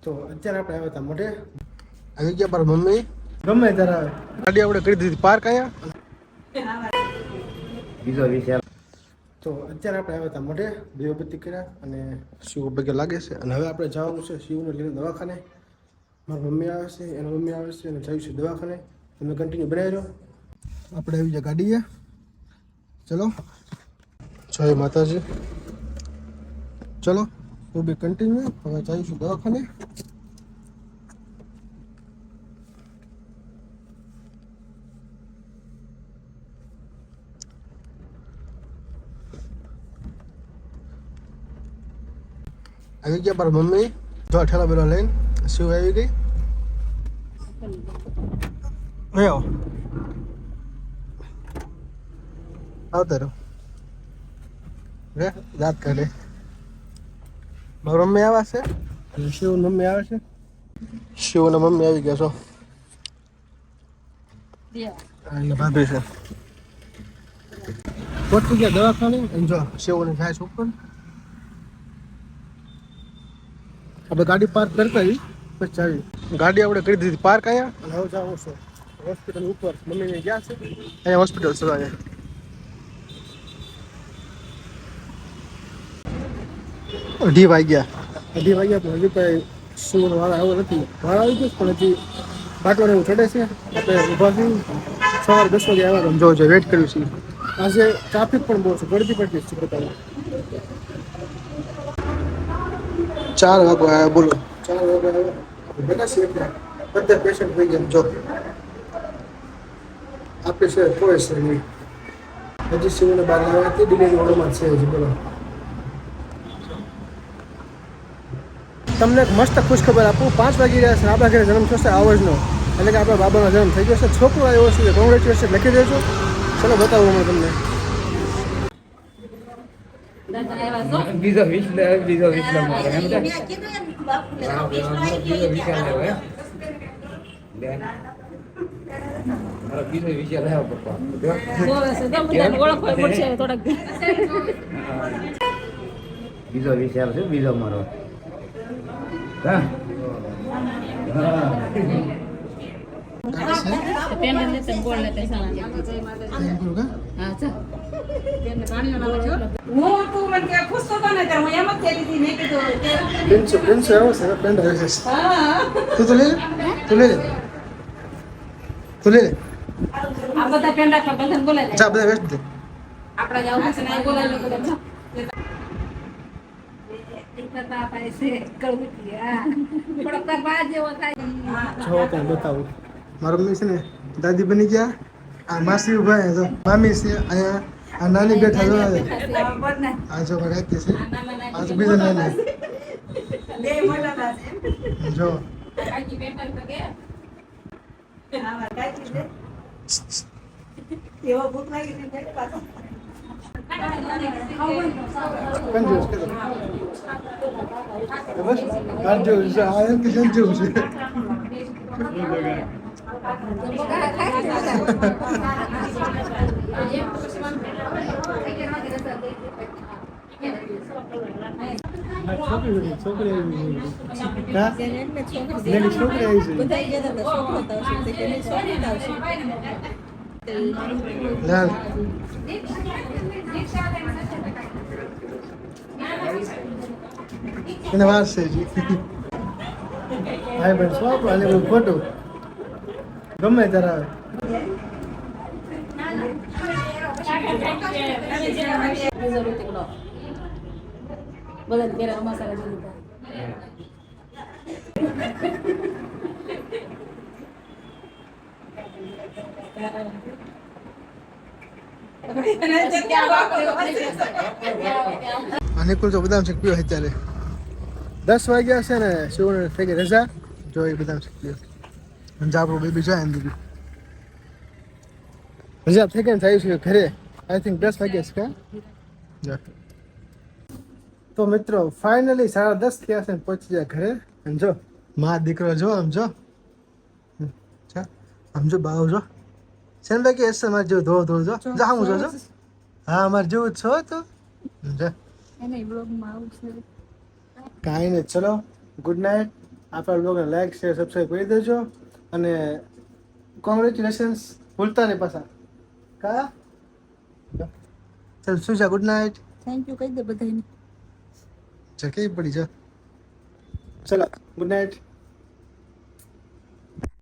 તો અત્યારે આપણે આવ્યા હતા મોઢે આવી ગયા પર મમ્મી ગમે ત્યારે આવે ગાડી આપણે કરી દીધી પાર્ક અહીંયા બીજો વિષય તો અત્યારે આપણે આવ્યા હતા મોઢે દીવાબત્તી કર્યા અને શિવ પગે લાગે છે અને હવે આપણે જવાનું છે શિવને લઈને દવાખાને મારી મમ્મી આવે છે એના મમ્મી આવે છે અને જઈશું દવાખાને તમે કન્ટિન્યુ બનાવી રહ્યો આપણે આવી જાય ગાડીએ ચલો જય માતાજી ચલો તું બી કન્ટિન્યુ હવે જઈશું દવાખાને આવી ગયા મારા મમ્મી જો ઠેલા બેલા લઈને શિવ આવી ગઈ આવો આવતા રહો રે દાંત કાઢે મારા મમ્મી આવ્યા છે શિવ મમ્મી આવે છે શિવના મમ્મી આવી ગયા છો અને ભાભી છે પહોંચી ગયા દવાખાને જો શિવને થાય છે ઉપર આપણે ગાડી પાર્ક કરતા પછી આવી ગાડી આપણે કરી દીધી પાર્ક અહીંયા અને હવે જાઉં છું હોસ્પિટલ ઉપર મમ્મીને ગયા છે અહીંયા હોસ્પિટલ છે અહીંયા 2:30 પણ હજી કઈ શું વાળા આવ્યો નથી વાળા આવી ગયો પણ હજી બાટલો એવું ચડે છે આપણે ઊભા છીએ સવારે 10 વાગે આવ્યા જો વેઇટ કર્યું છે આજે ટ્રાફિક પણ બહુ છે ગળદી પડતી છે બતાવો 4 વાગે આવ્યા બોલો 4 વાગે આવ્યા બધા છે બધા પેશન્ટ થઈ ગયા જો આપણે છે કોઈ છે નહીં હજી શિવને બહાર આવ્યા હતી ડિલિવરી ઓર્ડરમાં છે હજી બોલો તમને એક મસ્ત ખુશ ખબર આપું 5 વાગી રહ્યા છે આપણા ઘરે જન્મ થશે આવજનો એટલે કે આપણા બાબાનો જન્મ થઈ ગયો છે છોકરો આવ્યો છે કોંગ્રેચ્યુલેશન લખી દેજો ચલો બતાવું હું તમને બીજો વિશ મારે એમ તો બીજો વિષય લેવા પપ્પા બીજો વિષય છે બીજો મારો હા બતાવું મારા મમ્મી છે ને દાદી બની ગયા આ માસી ઉભા તો મામી છે અહીંયા આ નાની બેઠા જો આ જો રાતે છે આ તો બીજા નાની જો છોકરી એને વાર છે ભાઈ ભાઈ શું અને ખોટું ગમે ત્યારે નિકુલ તો બદામ શેક પીવો અત્યારે 10 વાગ્યા છે ને શિવને થઈ ગઈ રજા જો એ બદામ શેક પીવો આપણું બેબી જાય એમ દીધું રજા થઈ ગઈ થયું છે ઘરે આઈ થિંક 10 વાગ્યા છે કા તો મિત્રો ફાઇનલી 10:30 થયા છે પહોંચી ગયા ઘરે અને જો મા દીકરો જો આમ જો આમ જો બાવ જો સેન ભાઈ કે એસે માર જો ધો જો જા હું જો હા માર જેવું છો તો જા એને બ્લોગ માં આવશે કાઈ ને ચલો ગુડ નાઇટ આપણા બ્લોગને લાઈક શેર સબસ્ક્રાઈબ કરી દેજો અને કોંગ્રેચ્યુલેશન્સ ભૂલતા નહીં પાછા કા ચાલ Shuja good night thank you કહી દે બધાને જકી પડી જા ચલો ગુડ નાઇટ